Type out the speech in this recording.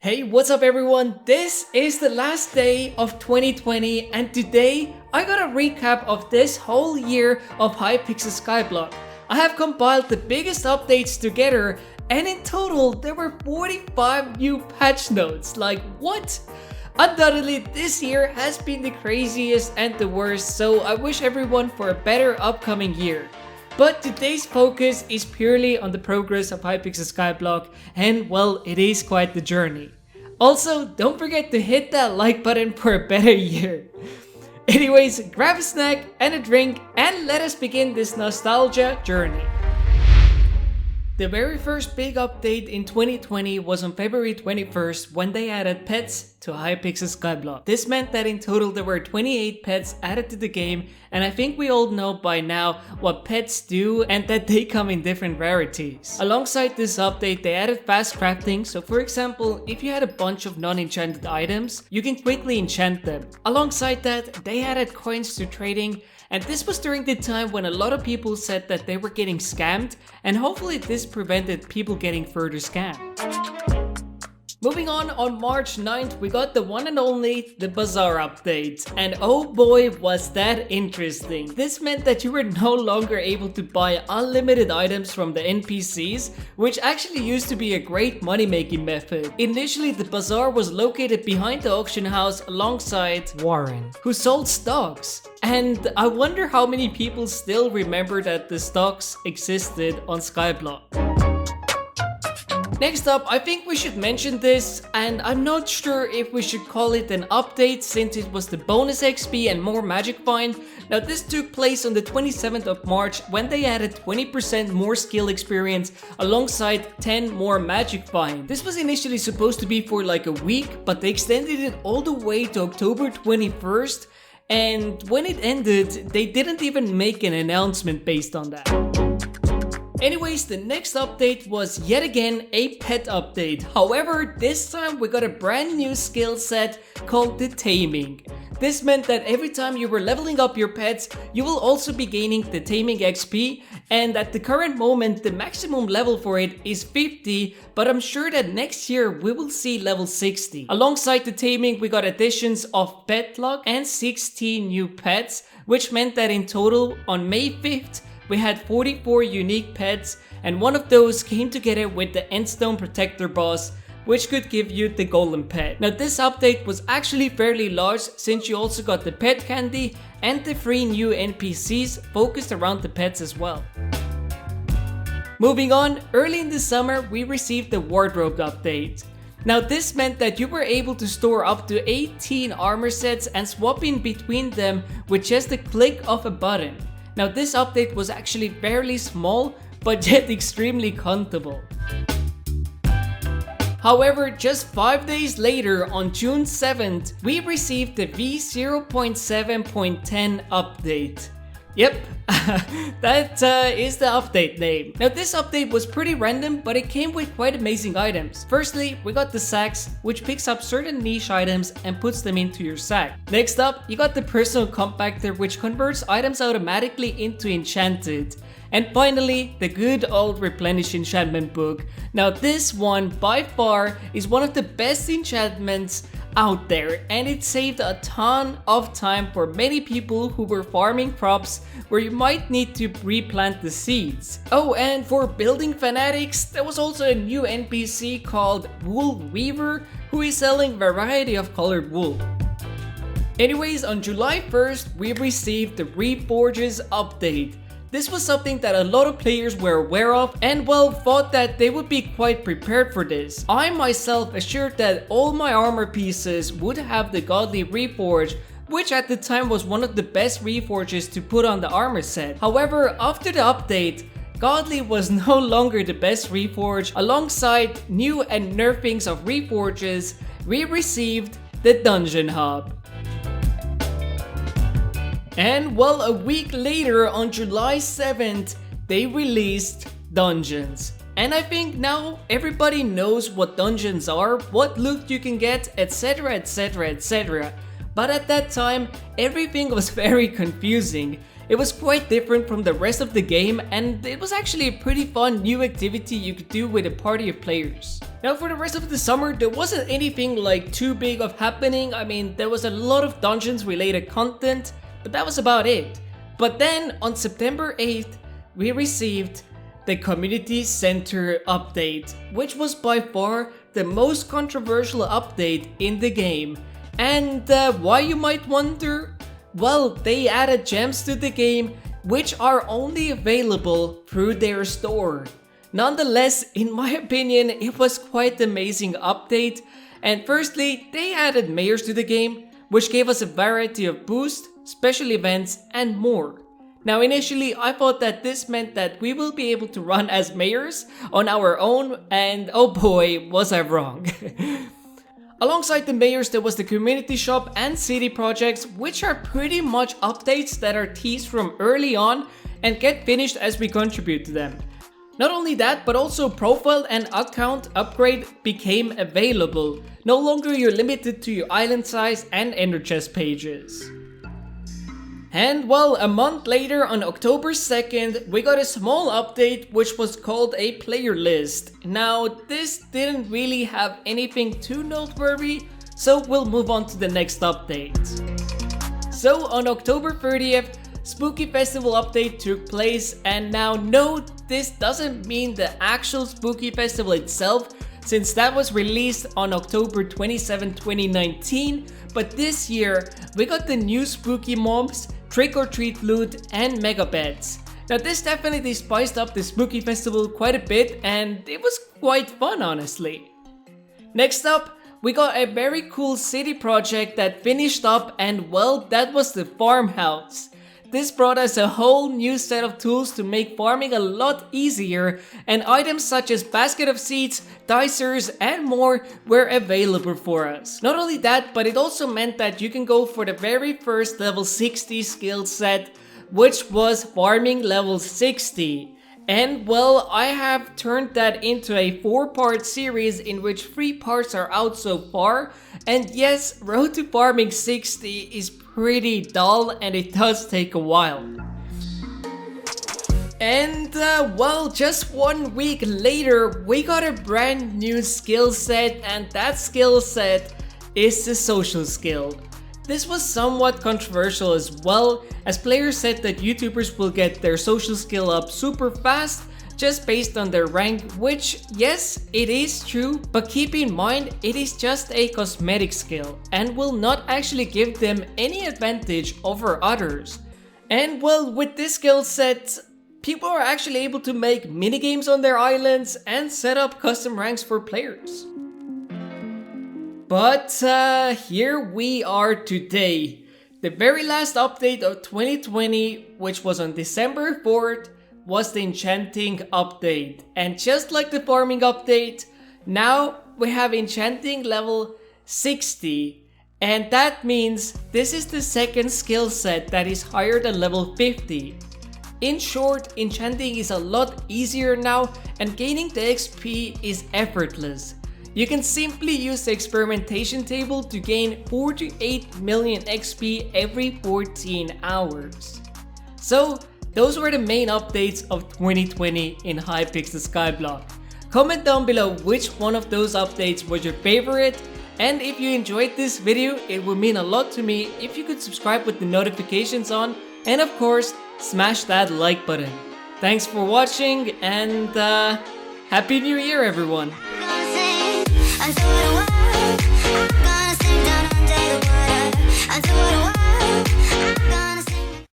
Hey, what's up everyone? This is the last day of 2020 and today I got a recap of this whole year of Hypixel Skyblock. I have compiled the biggest updates together and in total there were 45 new patch notes. Like what? Undoubtedly this year has been the craziest and the worst, so I wish everyone for a better upcoming year. But today's focus is purely on the progress of Hypixel Skyblock and well, it is quite the journey. Also, don't forget to hit that like button for a better year. Anyways, grab a snack and a drink and let us begin this nostalgia journey. The very first big update in 2020 was on February 21st when they added pets to Hypixel Skyblock. This meant that in total there were 28 pets added to the game, and I think we all know by now what pets do and that they come in different rarities. Alongside this update they added fast crafting, so for example if you had a bunch of non-enchanted items you can quickly enchant them. Alongside that they added coins to trading, and this was during the time when a lot of people said that they were getting scammed, and hopefully this prevented people getting further scammed. Moving on March 9th we got the one and only the Bazaar update, and oh boy was that interesting. This meant that you were no longer able to buy unlimited items from the NPCs, which actually used to be a great money making method. Initially the Bazaar was located behind the auction house alongside Warren, who sold stocks. And I wonder how many people still remember that the stocks existed on Skyblock. Next up, I think we should mention this, and I'm not sure if we should call it an update since it was the bonus XP and more magic find. Now this took place on the 27th of March when they added 20% more skill experience alongside 10 more magic find. This was initially supposed to be for like a week, but they extended it all the way to October 21st. And when it ended, they didn't even make an announcement based on that. Anyways, the next update was yet again a pet update. However, this time we got a brand new skill set called the Taming. This meant that every time you were leveling up your pets, you will also be gaining the Taming XP, and at the current moment the maximum level for it is 50, but I'm sure that next year we will see level 60. Alongside the Taming we got additions of Pet Luck and 16 new pets, which meant that in total on May 5th we had 44 unique pets, and one of those came together with the Endstone Protector boss, which could give you the golden pet. Now this update was actually fairly large since you also got the pet candy and the 3 new NPCs focused around the pets as well. Moving on, early in the summer we received the wardrobe update. Now this meant that you were able to store up to 18 armor sets and swap in between them with just a click of a button. Now this update was actually fairly small, but yet extremely comfortable. However, just 5 days later on June 7th, we received the V0.7.10 update. Yep, that is the update name. Now this update was pretty random, but it came with quite amazing items. Firstly, we got the sacks, which picks up certain niche items and puts them into your sack. Next up, you got the personal compactor, which converts items automatically into enchanted. And finally, the good old replenish enchantment book. Now this one by far is one of the best enchantments out there, and it saved a ton of time for many people who were farming crops where you might need to replant the seeds. Oh, and for building fanatics, there was also a new NPC called Wool Weaver who is selling a variety of colored wool. Anyways, on July 1st we received the Reforges update. This was something that a lot of players were aware of and well thought that they would be quite prepared for this. I myself assured that all my armor pieces would have the Godly Reforge, which at the time was one of the best Reforges to put on the armor set. However, after the update, Godly was no longer the best Reforge. Alongside new and nerfings of Reforges, we received the Dungeon Hub. And well, a week later on July 7th, they released Dungeons. And I think now everybody knows what dungeons are, what loot you can get, etc, etc, etc. But at that time, everything was very confusing. It was quite different from the rest of the game, and it was actually a pretty fun new activity you could do with a party of players. Now for the rest of the summer, there wasn't anything like too big of happening. I mean, there was a lot of dungeons related content, but that was about it. But then on September 8th, we received the Community Center update, which was by far the most controversial update in the game. And why, you might wonder? Well, they added gems to the game which are only available through their store. Nonetheless, in my opinion, it was quite an amazing update. And firstly, they added mayors to the game, which gave us a variety of boosts, special events, and more. Now initially, I thought that this meant that we will be able to run as mayors on our own, and oh boy, was I wrong. Alongside the mayors, there was the community shop and city projects, which are pretty much updates that are teased from early on and get finished as we contribute to them. Not only that, but also profile and account upgrade became available. No longer you're limited to your island size and ender chest pages. And well, a month later on October 2nd, we got a small update which was called a player list. Now this didn't really have anything too noteworthy, so we'll move on to the next update. So on October 30th, Spooky Festival update took place, and now note, this doesn't mean the actual Spooky Festival itself, since that was released on October 27, 2019, but this year we got the new spooky mobs, trick or treat loot, and mega beds. Now this definitely spiced up the Spooky Festival quite a bit, and it was quite fun, honestly. Next up, we got a very cool city project that finished up, and well, that was the farmhouse. This brought us a whole new set of tools to make farming a lot easier, and items such as basket of seeds, dicers, and more were available for us. Not only that, but it also meant that you can go for the very first level 60 skill set, which was farming level 60. And well, I have turned that into a 4-part series in which 3 parts are out so far. And yes, Road to Farming 60 is pretty dull and it does take a while. And well, just 1 week later, we got a brand new skill set, and that skill set is the social skill. This was somewhat controversial as well, as players said that YouTubers will get their social skill up super fast just based on their rank, which yes, it is true, but keep in mind it is just a cosmetic skill and will not actually give them any advantage over others. And well, with this skill set, people are actually able to make minigames on their islands and set up custom ranks for players. But here we are today, the very last update of 2020, which was on December 4th, was the Enchanting update. And just like the farming update, now we have Enchanting level 60. And that means this is the second skill set that is higher than level 50. In short, Enchanting is a lot easier now, and gaining the XP is effortless. You can simply use the experimentation table to gain 48 million XP every 14 hours. So those were the main updates of 2020 in Hypixel Skyblock. Comment down below which one of those updates was your favorite, and if you enjoyed this video, it would mean a lot to me if you could subscribe with the notifications on, and of course smash that like button. Thanks for watching, and Happy New Year everyone! I thought